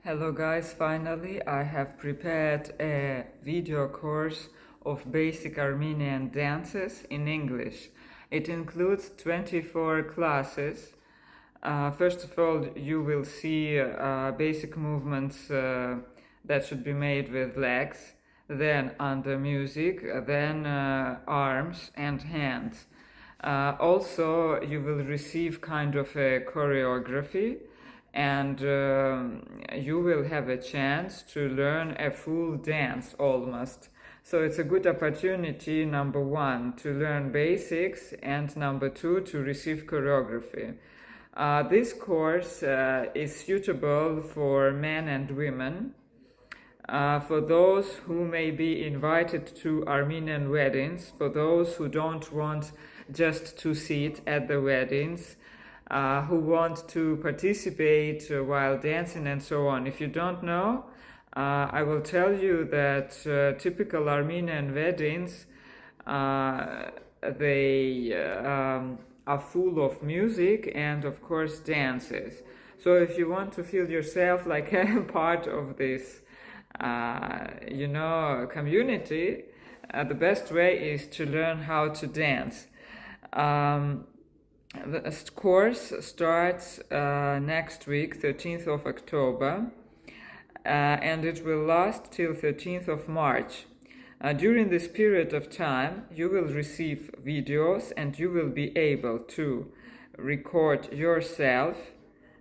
Hello guys, finally I have prepared a video course of basic Armenian dances in English. It includes 24 classes. First of all, you will see basic movements that should be made with legs, then under music, then arms and hands. Also, you will receive kind of a choreography, and you will have a chance to learn a full dance almost. So it's a good opportunity, number one, to learn basics, and number two, to receive choreography. This course is suitable for men and women. For those who may be invited to Armenian weddings, for those who don't want just to sit at the weddings, who want to participate while dancing and so on. If you don't know, I will tell you that typical Armenian weddings, they are full of music and of course dances. So if you want to feel yourself like a part of this community, the best way is to learn how to dance. The course starts next week, 13th of October, and it will last till 13th of March. During this period of time, you will receive videos and you will be able to record yourself,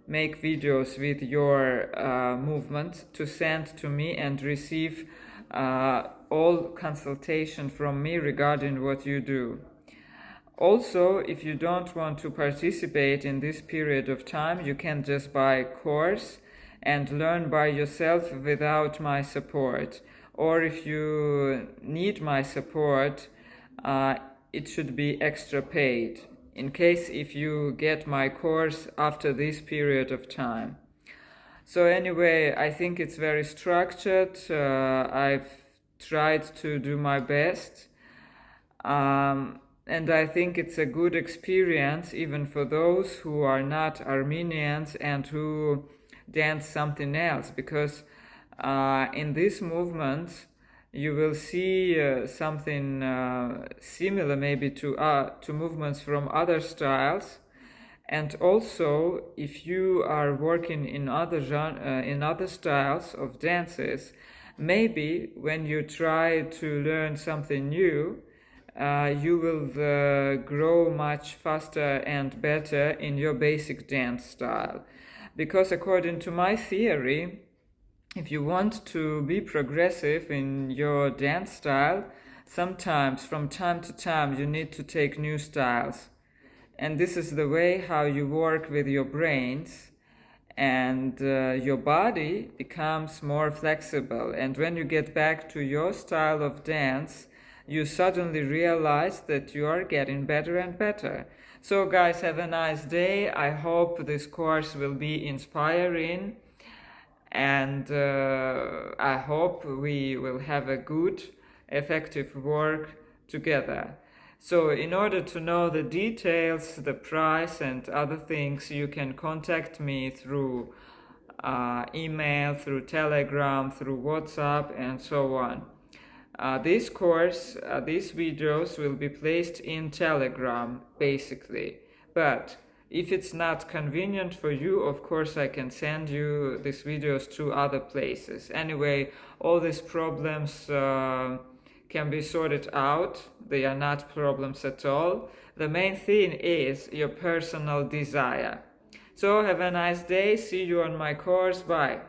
make videos with your movement to send to me and receive all consultation from me regarding what you do. Also, if you don't want to participate in this period of time, you can just buy a course and learn by yourself without my support. Or if you need my support, it should be extra paid, in case if you get my course after this period of time. So anyway, I think it's very structured. I've tried to do my best. And I think it's a good experience even for those who are not Armenians and who dance something else, because in this movement you will see something similar maybe to movements from other styles. And also, if you are working in other styles of dances, maybe when you try to learn something new, you will grow much faster and better in your basic dance style. Because according to my theory, if you want to be progressive in your dance style, sometimes from time to time you need to take new styles. And this is the way how you work with your brains, and your body becomes more flexible. And when you get back to your style of dance, you suddenly realize that you are getting better and better. So guys, have a nice day. I hope this course will be inspiring, and I hope we will have a good, effective work together. So in order to know the details, the price and other things, you can contact me through email, through Telegram, through WhatsApp, and so on. This course, these videos will be placed in Telegram, basically. But if it's not convenient for you, of course I can send you these videos to other places. Anyway, all these problems can be sorted out. They are not problems at all. The main thing is your personal desire. So have a nice day. See you on my course. Bye.